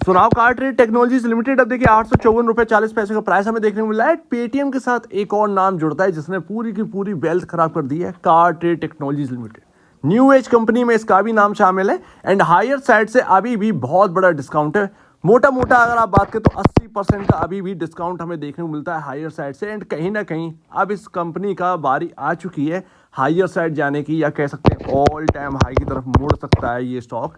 सुनाओ car trade technologies limited अब देखिए 854 रुपए 40 पैसे का प्राइस हमें देखने को मिला है। पेटीएम के साथ एक और नाम जुड़ता है जिसने पूरी की पूरी वेल्थ खराब कर दी है, car trade technologies limited. New age company में इसका भी नाम शामिल है एंड हायर साइड से अभी भी बहुत बड़ा डिस्काउंट है। मोटा मोटा अगर आप बात करें तो 80% का अभी भी डिस्काउंट हमें देखने को मिलता है हायर साइड से। एंड कहीं ना कहीं अब इस कंपनी का बारी आ चुकी है हायर साइड जाने की, या कह सकते हैं ऑल टाइम हाई की तरफ मुड़ सकता है ये स्टॉक।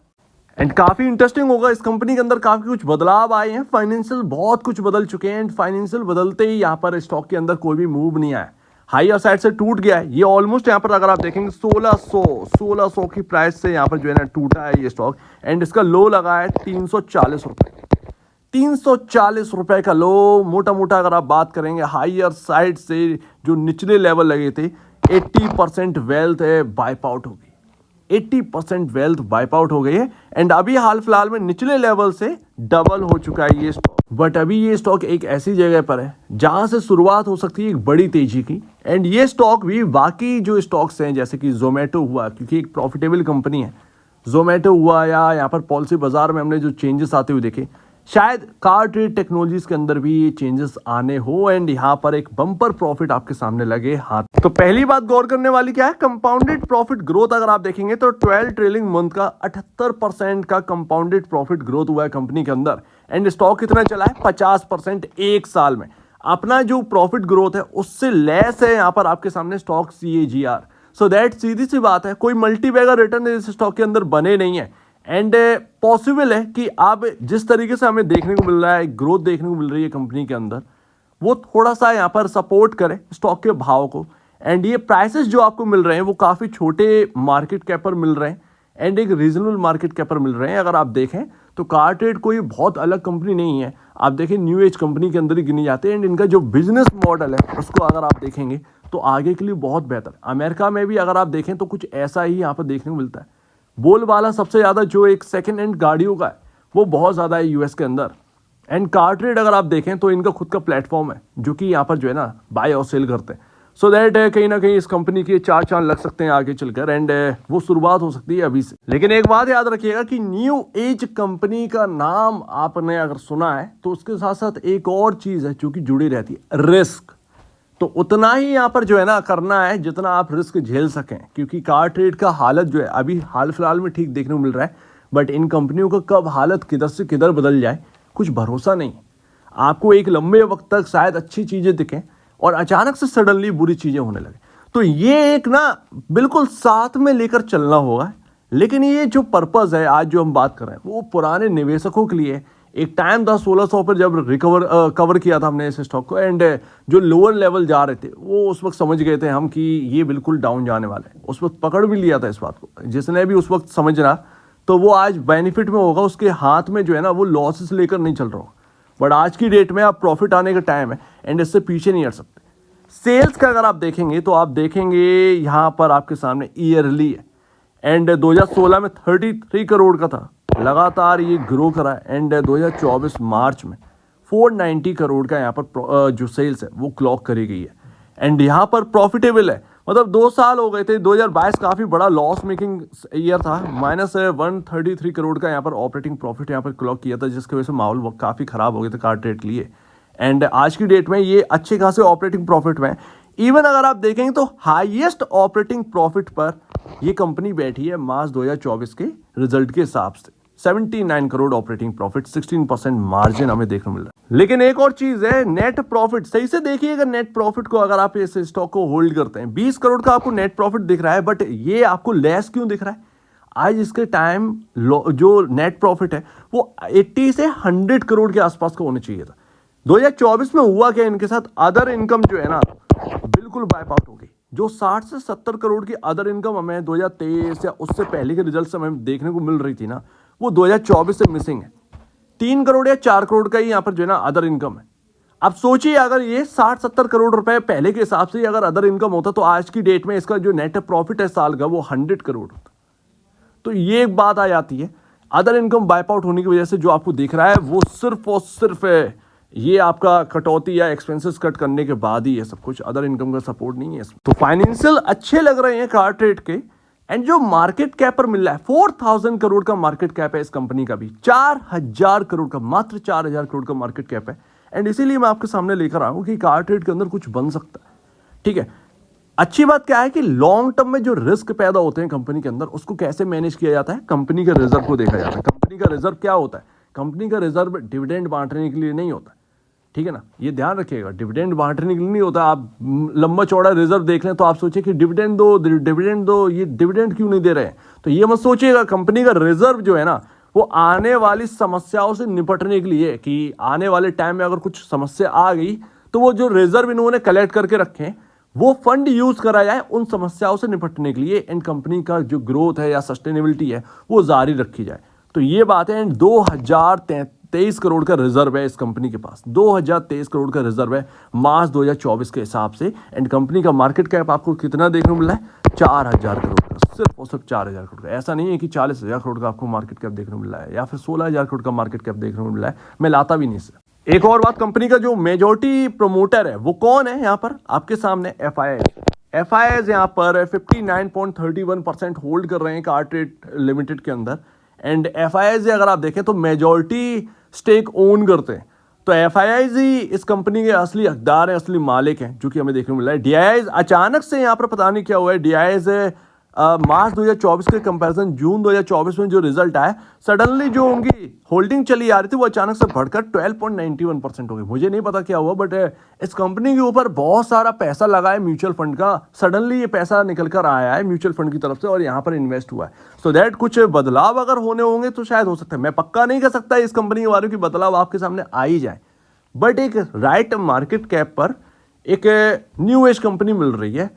एंड काफी इंटरेस्टिंग होगा, इस कंपनी के अंदर काफी कुछ बदलाव आए हैं, फाइनेंशियल बहुत कुछ बदल चुके हैं। एंड फाइनेंशियल बदलते ही यहाँ पर स्टॉक के अंदर कोई भी मूव नहीं आया, हायर साइड से टूट गया है ये ऑलमोस्ट। यहाँ पर अगर आप देखेंगे 1600 की प्राइस से यहाँ पर जो है ना टूटा है ये स्टॉक। एंड इसका लो लगा है 340 रुपए, 340 रुपए का लो। मोटा मोटा अगर आप बात करेंगे हायर साइड से जो निचले लेवल लगे थे 80% वेल्थ वाइप आउट हो गई, 80% वेल्थ वाइप आउट हो गई है। एंड अभी हाल फिलहाल में निचले लेवल से डबल हो चुका है ये स्टॉक। बट अभी ये स्टॉक एक ऐसी जगह पर है जहां से शुरुआत हो सकती है एक बड़ी तेजी की। एंड ये स्टॉक भी बाकी जो स्टॉक्स हैं जैसे कि जोमेटो हुआ, क्योंकि एक प्रॉफिटेबल कंपनी है जोमेटो हुआ, या यहाँ पर पॉलिसी बाजार में हमने जो चेंजेस आते हुए देखे, शायद कार ट्रेड टेक्नोलॉजीज के अंदर भी ये चेंजेस आने हो एंड यहाँ पर एक बम्पर प्रॉफिट आपके सामने लगे हाथ। तो पहली बात गौर करने वाली क्या है, कंपाउंडेड प्रॉफिट ग्रोथ अगर आप देखेंगे तो 12 ट्रेलिंग मंथ का 78% का कंपाउंडेड प्रॉफिट ग्रोथ हुआ है कंपनी के अंदर। एंड स्टॉक कितना चला है 50% एक साल में। अपना जो प्रॉफिट ग्रोथ है उससे लेस है यहाँ पर आपके सामने स्टॉक CAGR। सो दैट सीधी सी बात है, कोई मल्टीबैगर रिटर्न इस स्टॉक के अंदर बने नहीं है। एंड पॉसिबल है कि आप जिस तरीके से हमें देखने को मिल रहा है ग्रोथ देखने को मिल रही है कंपनी के अंदर, वो थोड़ा सा यहाँ पर सपोर्ट करे स्टॉक के भाव को। एंड ये प्राइसेस जो आपको मिल रहे हैं वो काफ़ी छोटे मार्केट कैप पर मिल रहे हैं एंड एक रीजनेबल मार्केट कैप पर मिल रहे हैं। अगर आप देखें तो कार ट्रेड कोई बहुत अलग कंपनी नहीं है, आप देखें न्यू एज कंपनी के अंदर ही गिनी जाते हैं। एंड इनका जो बिजनेस मॉडल है उसको अगर आप देखेंगे तो आगे के लिए बहुत बेहतर। अमेरिका में भी अगर आप देखें तो कुछ ऐसा ही यहाँ पर देखने को मिलता है। बोलबाला सबसे ज़्यादा जो एक सेकेंड हैंड गाड़ियों का है वो बहुत ज़्यादा है यूएस के अंदर। एंड कार ट्रेड अगर आप देखें तो इनका खुद का प्लेटफॉर्म है जो कि यहाँ पर जो है ना बाय और सेल करते हैं। सो दैट कहीं ना कहीं इस कंपनी के 4 चांद लग सकते हैं आगे चलकर। एंड वो शुरुआत हो सकती है अभी से। लेकिन एक बात याद रखिएगा कि न्यू एज कंपनी का नाम आपने अगर सुना है तो उसके साथ साथ एक और चीज़ है जो कि जुड़ी रहती है, रिस्क। तो उतना ही यहाँ पर जो है ना करना है जितना आप रिस्क झेल सकें, क्योंकि कार ट्रेड का हालत जो है अभी हाल फिलहाल में ठीक देखने को मिल रहा है। बट इन कंपनियों का कब हालत किधर से किधर बदल जाए कुछ भरोसा नहीं। आपको एक लंबे वक्त तक शायद अच्छी चीज़ें दिखें और अचानक से सडनली बुरी चीज़ें होने लगे। तो ये एक ना बिल्कुल साथ में लेकर चलना होगा। लेकिन ये जो पर्पज़ है आज जो हम बात कर रहे हैं वो पुराने निवेशकों के लिए। एक टाइम था 1600 पर जब कवर किया था हमने इस स्टॉक को। एंड जो लोअर लेवल जा रहे थे वो उस वक्त समझ गए थे हम कि ये बिल्कुल डाउन जाने वाला है। उस वक्त पकड़ भी लिया था इस बात को, जिसने भी उस वक्त समझना तो वो आज बेनिफिट में होगा, उसके हाथ में जो है ना वो लॉसेस लेकर नहीं चल रहा होगा। बट आज की डेट में आप प्रॉफिट आने का टाइम है एंड इससे पीछे नहीं हट सकते। सेल्स का अगर आप देखेंगे तो आप देखेंगे यहाँ पर आपके सामने ईयरली है। एंड 2016 में 33 करोड़ का था, लगातार ये ग्रो करा है। एंड 2024 मार्च में 490 करोड़ का यहाँ पर जो सेल्स है वो क्लॉक करी गई है। एंड यहाँ पर प्रॉफिटेबल है, मतलब 2 साल हो गए थे। 2022 काफ़ी बड़ा लॉस मेकिंग ईयर था, -133 करोड़ का यहाँ पर ऑपरेटिंग प्रॉफिट यहाँ पर क्लॉक किया था, जिसकी वजह से माहौल काफ़ी ख़राब हो गया था कार ट्रेड के लिए। एंड आज की डेट में ये अच्छे खासे ऑपरेटिंग प्रॉफिट में। इवन अगर आप देखेंगे तो हाईएस्ट ऑपरेटिंग प्रॉफिट पर ये कंपनी बैठी है मार्च 2024 के रिजल्ट के हिसाब से। 79 करोड़ ऑपरेटिंग प्रॉफिट, 16% मार्जिन हमें देखने मिल रहा है। लेकिन एक और चीज है, नेट प्रॉफिट। सही से देखिएगा नेट प्रॉफिट को, अगर आप इस स्टॉक को होल्ड करते हैं 20 करोड़ का आपको नेट प्रॉफिट दिख रहा है, बट ये आपको लेस क्यों दिख रहा है? आज इसके टाइम जो नेट प्रॉफिट है वो 80 से 100 करोड़ के आसपास का होना चाहिए था। 2024 में हुआ क्या इनके साथ, अदर इनकम जो है ना बिल्कुल वाइप आउट हो गई। जो 60 से 70 करोड़ की अदर इनकम हमें 2023 या उससे पहले के रिजल्ट से हमें देखने को मिल रही थी ना, वो 2024 से मिसिंग है। 3 करोड़ या 4 करोड़ का ही यहाँ पर जो है ना अदर इनकम है। अब सोचिए अगर ये 60-70 करोड़ रुपए पहले के हिसाब से अगर अदर इनकम होता तो आज की डेट में इसका जो नेट प्रॉफिट है साल का वो 100 करोड़ होता। तो ये एक बात आ जाती है, अदर इनकम वाइप आउट होने की वजह से जो आपको दिख रहा है वो सिर्फ और सिर्फ ये आपका कटौती या एक्सपेंसेस कट करने के बाद ही है सब कुछ, अदर इनकम का सपोर्ट नहीं है इसमें। तो फाइनेंशियल अच्छे लग रहे हैं कार ट्रेड के, एंड जो मार्केट कैप पर मिल रहा है 4000 करोड़ का मार्केट कैप है इस कंपनी का भी, 4000 करोड़ का, मात्र 4000 करोड़ का मार्केट कैप है। एंड इसीलिए मैं आपके सामने लेकर आया हूं कि कार ट्रेड के अंदर कुछ बन सकता है। ठीक है, अच्छी बात क्या है कि लॉन्ग टर्म में जो रिस्क पैदा होते हैं कंपनी के अंदर, उसको कैसे मैनेज किया जाता है, कंपनी के रिजर्व को देखा जाता है। कंपनी का रिजर्व क्या होता है, कंपनी का रिजर्व डिविडेंड बांटने के लिए नहीं होता। ठीक है ना, ये ध्यान रखिएगा, डिविडेंड बांटने के लिए नहीं होता। आप लंबा चौड़ा रिजर्व देख लें तो आप सोचिए कि डिविडेंड दो, ये डिविडेंड क्यों नहीं दे रहे हैं, तो ये मत सोचिएगा। कंपनी का रिजर्व जो है ना, वो आने वाली समस्याओं से निपटने के लिए, कि आने वाले टाइम में अगर कुछ समस्या आ गई तो वो जो रिजर्व इन्होंने कलेक्ट करके रखे वो फंड यूज करा जाए उन समस्याओं से निपटने के लिए, एंड कंपनी का जो ग्रोथ है या सस्टेनेबिलिटी है वो जारी रखी जाए। तो ये बात है। एंड 2023 करोड़ का रिजर्व है इस कंपनी के पास, 2023 करोड़ का रिजर्व है मार्च 2024 के हिसाब से। एंड कंपनी का मार्केट कैप आपको कितना देखने को मिला है, 4000 करोड़ का, सिर्फ और सिर्फ 4000 करोड़ का। ऐसा नहीं है कि 40,000 करोड़ का आपको मार्केट कैप देखने को मिला है या फिर 16,000 करोड़ का मार्केट कैप देखने को मिला है। मैं लाता भी नहीं इसे। एक और बात, कंपनी का जो मेजॉरिटी प्रमोटर है वो कौन है, यहाँ पर आपके सामने FIS यहाँ पर 59.31% होल्ड कर रहे हैं कार ट्रेड लिमिटेड के अंदर। एंड FIS अगर आप देखें तो मेजॉरिटी स्टेक ओन करते हैं, तो FIS ही इस कंपनी के असली हकदार हैं, असली मालिक हैं, जो कि हमें देखने को मिला है। DIS अचानक से यहाँ पर पता नहीं क्या हुआ है, DIS मार्च 2024 के कंपैरिजन जून 2024 में जो रिजल्ट आया, सडनली जो उनकी होल्डिंग चली आ रही थी वो अचानक से बढ़कर 12.91% हो गई। मुझे नहीं पता क्या हुआ, बट इस कंपनी के ऊपर बहुत सारा पैसा लगा है म्यूचुअल फंड का। सडनली ये पैसा निकल कर आया है म्यूचुअल फंड की तरफ से और यहाँ पर इन्वेस्ट हुआ है। सो दैट कुछ बदलाव अगर होने होंगे तो शायद हो सकता है, मैं पक्का नहीं कर सकता इस कंपनी के बारे में कि बदलाव आपके सामने आ ही जाए, बट एक राइट मार्केट कैप पर एक न्यू एज कंपनी मिल रही है।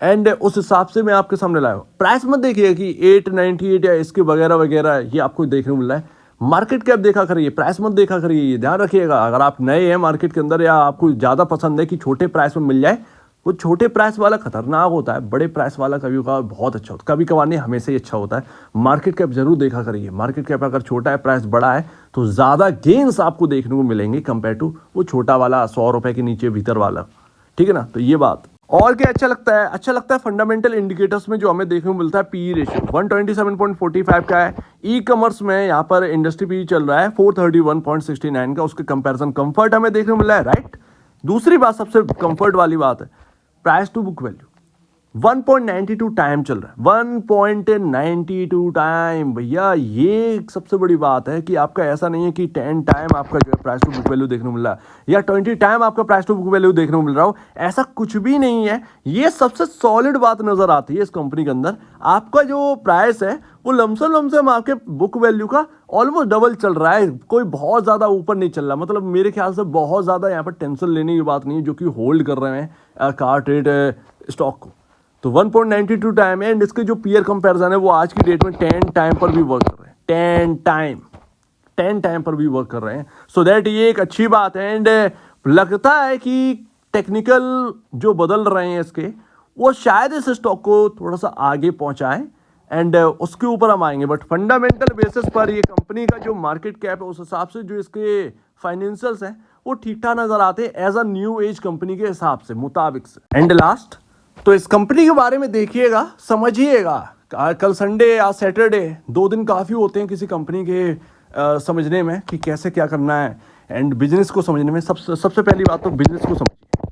एंड उस हिसाब से मैं आपके सामने लाया हूँ। प्राइस मत देखिए कि 898 या इसके वगैरह वगैरह ये आपको देखने को मिल रहा है। मार्केट कैप देखा करिए, प्राइस मत देखा करिए, ये ध्यान रखिएगा। अगर आप नए हैं मार्केट के अंदर या आपको ज़्यादा पसंद है कि छोटे प्राइस में मिल जाए, वो छोटे प्राइस वाला खतरनाक होता है, बड़े प्राइस वाला कभी कभार बहुत अच्छा होता है, कभी कभार नहीं, हमेशा ही अच्छा होता है। मार्केट कैप जरूर देखा करिए। मार्केट कैप अगर छोटा है, प्राइस बड़ा है, तो ज़्यादा गेन्स आपको देखने को मिलेंगे कंपेयर टू वो छोटा वाला 100 रुपये के नीचे भीतर वाला। ठीक है ना, तो ये बात। और क्या अच्छा लगता है, अच्छा लगता है फंडामेंटल इंडिकेटर्स में जो हमें देखने को मिलता है, पीई रेशियो 127.45 का है। ई कॉमर्स में यहाँ पर इंडस्ट्री पीई चल रहा है 431.69 का, उसके कंपैरिजन कंफर्ट हमें देखने को मिला है, राइट। दूसरी बात, सबसे कंफर्ट वाली बात है, price to book value 1.92 time चल रहा है, 1.92 टाइम। भैया ये सबसे बड़ी बात है कि आपका ऐसा नहीं है कि 10 टाइम आपका जो है प्राइस टू बुक वैल्यू देखने को मिल रहा है या 20 टाइम आपका प्राइस टू बुक वैल्यू देखने को मिल रहा हो, ऐसा कुछ भी नहीं है। ये सबसे सॉलिड बात नजर आती है इस कंपनी के अंदर। आपका जो प्राइस है वो लमसम आपके बुक वैल्यू का ऑलमोस्ट डबल चल रहा है, कोई बहुत ज़्यादा ऊपर नहीं चल रहा। मतलब मेरे ख्याल से बहुत ज़्यादा यहाँ पर टेंशन लेने की बात नहीं है जो कि होल्ड कर रहे हैं कार ट्रेड स्टॉक को। तो 1.92 टाइम है। एंड इसके जो पीयर कंपैरिजन है वो आज की डेट में 10 टाइम पर भी वर्क कर रहे हैं, 10 टाइम पर भी वर्क कर रहे हैं। सो दैट ये एक अच्छी बात है। एंड लगता है कि टेक्निकल जो बदल रहे हैं इसके, वो शायद इस स्टॉक को थोड़ा सा आगे पहुंचाएं, एंड उसके ऊपर हम आएंगे। बट फंडामेंटल बेसिस पर ये कंपनी का जो मार्केट कैप है, उस हिसाब से जो इसके फाइनेंशियल्स हैं वो ठीक ठाक नजर आते हैं as a new age company के हिसाब से, मुताबिक से। एंड लास्ट, तो इस कंपनी के बारे में देखिएगा, समझिएगा। कल संडे या सैटरडे, 2 दिन काफ़ी होते हैं किसी कंपनी के समझने में कि कैसे क्या करना है, एंड बिजनेस को समझने में। सबसे पहली बात तो बिजनेस को समझिए,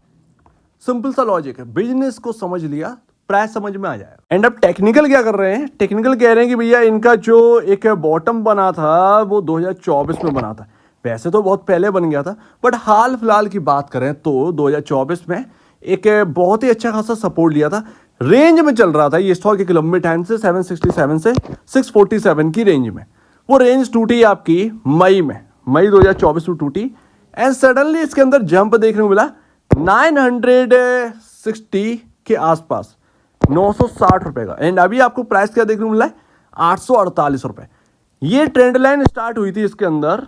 सिंपल सा लॉजिक है, बिजनेस को समझ लिया, प्राइस समझ में आ जाएगा। एंड अब टेक्निकल क्या कर रहे हैं, टेक्निकल कह रहे हैं कि भैया इनका जो एक बॉटम बना था वो 2024 में बना था। वैसे तो बहुत पहले बन गया था, बट हाल फिलहाल की बात करें तो 2024 में एक बहुत ही अच्छा खासा सपोर्ट लिया था। रेंज में चल रहा था ये स्टॉक एक लंबे टाइम से, 767 से 647 की रेंज में। वो रेंज टूटी आपकी मई 2024 में टूटी, एंड सडनली इसके अंदर जंप देखने को मिला 960 के आसपास, 960 रुपए का। एंड अभी आपको प्राइस क्या देखने को मिला है, 848 रुपए। ये ट्रेंड लाइन स्टार्ट हुई थी इसके अंदर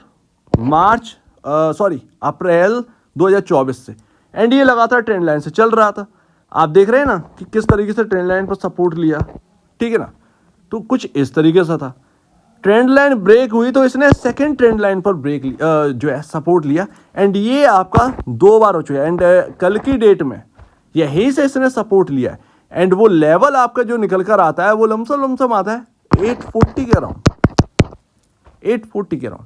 अप्रैल 2024 से, एंड ये लगातार ट्रेंड लाइन से चल रहा था। आप देख रहे हैं ना कि किस तरीके से ट्रेंड लाइन पर सपोर्ट लिया, ठीक है ना। तो कुछ इस तरीके से था, ट्रेंड लाइन ब्रेक हुई तो इसने सेकंड ट्रेंड लाइन पर ब्रेक जो है सपोर्ट लिया, एंड ये आपका 2 बार हो चुका है। एंड कल की डेट में यहीं से इसने सपोर्ट लिया है। एंड वो लेवल आपका जो निकल कर आता है वो लमसम आता है 840 के अराउंड, 840 के अराउंड।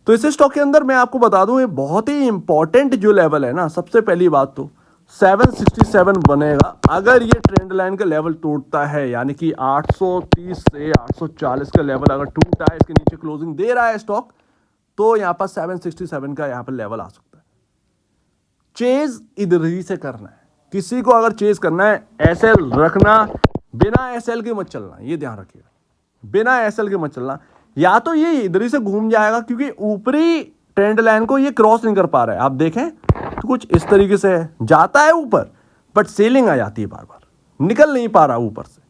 तो इस स्टॉक के अंदर मैं आपको बता दूं, ये बहुत ही इंपॉर्टेंट जो लेवल है ना, सबसे पहली बात तो 767 बनेगा अगर ये ट्रेंड लाइन का लेवल टूटता है, यानी कि 830 से 840 का लेवल अगर टूटा है, इसके नीचे क्लोजिंग दे रहा है स्टॉक, तो यहां पर 767 का यहां पर लेवल आ सकता है। चेज इधर ही से करना है, किसी को अगर चेज करना है एसएल रखना, बिना एसएल के मत चलना, ये ध्यान रखिएगा, बिना एसएल के मत चलना। या तो ये इधर ही से घूम जाएगा क्योंकि ऊपरी ट्रेंड लाइन को ये क्रॉस नहीं कर पा रहा है, आप देखें तो कुछ इस तरीके से है, जाता है ऊपर बट सेलिंग आ जाती है, बार बार निकल नहीं पा रहा ऊपर से,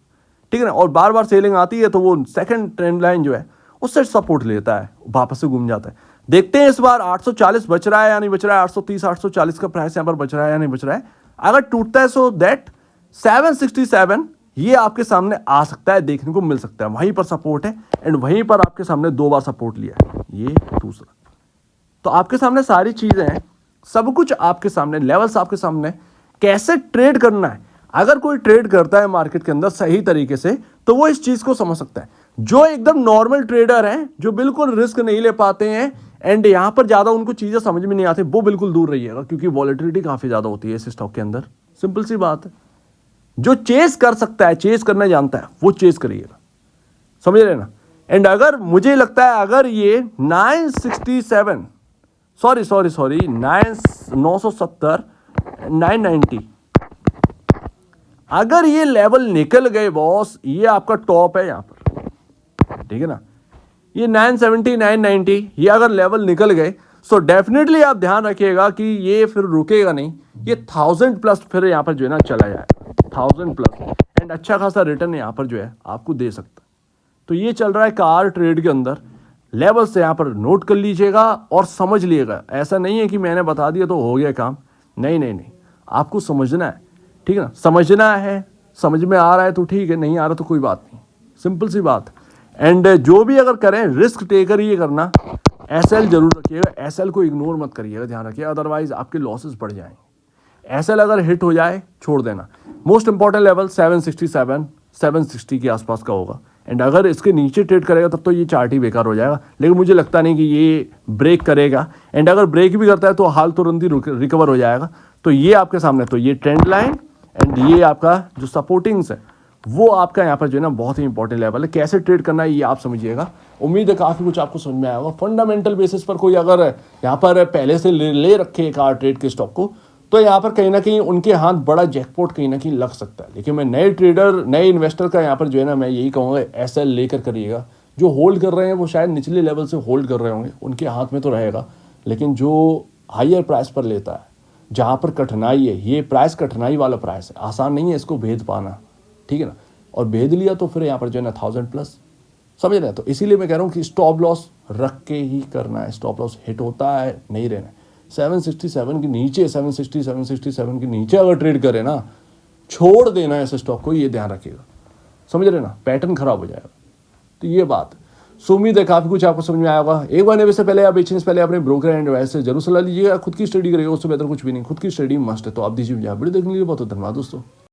ठीक है ना, और बार बार सेलिंग आती है तो वो सेकंड ट्रेंड लाइन जो है उससे सपोर्ट लेता है, वापस से घूम जाता है। देखते हैं इस बार 840 बच रहा है या नहीं बच रहा है, 830 840 का प्राइस यहां पर बच रहा है या नहीं बच रहा है। अगर टूटता है सो दैट 767 ये आपके सामने आ सकता है, देखने को मिल सकता है, वहीं पर सपोर्ट है एंड वहीं पर आपके सामने 2 बार सपोर्ट लिया है, ये दूसरा। तो आपके सामने सारी चीजें हैं, सब कुछ आपके सामने, लेवल्स आपके सामने, कैसे ट्रेड करना है। अगर कोई ट्रेड करता है मार्केट के अंदर सही तरीके से तो वो इस चीज को समझ सकता है। जो एकदम नॉर्मल ट्रेडर हैं, जो बिल्कुल रिस्क नहीं ले पाते हैं एंड यहां पर ज्यादा उनको चीजें समझ में नहीं आती, वो बिल्कुल दूर रहिएगा क्योंकि वॉलेटिलिटी काफी ज्यादा होती है इस स्टॉक के अंदर, सिंपल सी बात है। जो चेस कर सकता है, चेस करना जानता है, वो चेस करिएगा, समझ रहे ना। एंड अगर मुझे लगता है अगर ये 967 सॉरी 970 990 अगर ये लेवल निकल गए बॉस, ये आपका टॉप है यहां पर, ठीक है ना, ये 970 990 ये अगर लेवल निकल गए सो डेफिनेटली आप ध्यान रखिएगा कि ये फिर रुकेगा नहीं, ये 1000 प्लस फिर यहां पर जो है ना चला जाएगा, 1000 प्लस एंड अच्छा खासा रिटर्न यहां पर जो है आपको दे सकता है। तो ये चल रहा है कार ट्रेड के अंदर, लेवल से यहां पर नोट कर लीजिएगा और समझ लीजिएगा। ऐसा नहीं है कि मैंने बता दिया तो हो गया काम, नहीं, आपको समझना है, ठीक है ना, समझना है, समझ में आ रहा है तो ठीक है, नहीं आ रहा तो कोई बात नहीं, सिंपल सी बात। एंड जो भी अगर करें रिस्क टेकर ये करना, एसएल जरूर रखिएगा, एसएल को इग्नोर मत करिएगा, ध्यान रखिएगा, अदरवाइज आपके लॉसेस बढ़ जाएंगे। एसएल अगर हिट हो जाए छोड़ देना। मोस्ट इंपॉर्टेंट लेवल 767 760 के आसपास का होगा एंड अगर इसके नीचे ट्रेड करेगा तब तो ये चार्ट ही बेकार हो जाएगा, लेकिन मुझे लगता नहीं कि ये ब्रेक करेगा एंड अगर ब्रेक भी करता है तो हाल तुरंत ही रिकवर हो जाएगा। तो ये आपके सामने, तो ये ट्रेंड लाइन एंड ये आपका जो सपोर्टिंग्स है वो आपका यहाँ पर जो है ना बहुत ही इंपॉर्टेंट लेवल है। कैसे ट्रेड करना है ये आप समझिएगा, उम्मीद है काफ़ी कुछ आपको समझ में आया होगा। फंडामेंटल बेसिस पर कोई अगर यहाँ पर पहले से ले रखे कार ट्रेड के स्टॉक को, तो यहाँ पर कहीं ना कहीं उनके हाथ बड़ा जैकपॉट कहीं ना कहीं लग सकता है। लेकिन मैं नए ट्रेडर, नए इन्वेस्टर का यहाँ पर जो है ना मैं यही कहूँगा एसएल लेकर करिएगा। जो होल्ड कर रहे हैं वो शायद निचले लेवल से होल्ड कर रहे होंगे, उनके हाथ में तो रहेगा, लेकिन जो हायर प्राइस पर लेता है, जहाँ पर कठिनाई है, ये प्राइस कठिनाई वाला प्राइस है, आसान नहीं है इसको भेद पाना, ठीक है ना, और भेद लिया तो फिर यहाँ पर जो है ना 1000 प्लस, समझ रहे हैं। तो इसीलिए मैं कह रहा हूँ कि स्टॉप लॉस रख के ही करना है, स्टॉप लॉस हिट होता है नहीं रहना है। 767 के नीचे, 767 के नीचे अगर ट्रेड करे ना, छोड़ देना है इस स्टॉक को, ये ध्यान रखिएगा, समझ रहे ना, पैटर्न खराब हो जाएगा। तो ये बात, सो उम्मीद है काफ़ी कुछ आपको समझ में आया होगा। एक बार से पहले या बेचने से पहले अपने ब्रोकर एंड एडवाइस से जरूर सलाह लीजिएगा। खुद की स्टडी करिएगा, उससे बेहतर कुछ भी नहीं, खुद की स्टडी मस्ट है। तो आप दीजिए वीडियो देखने के लिए बहुत धन्यवाद दोस्तों।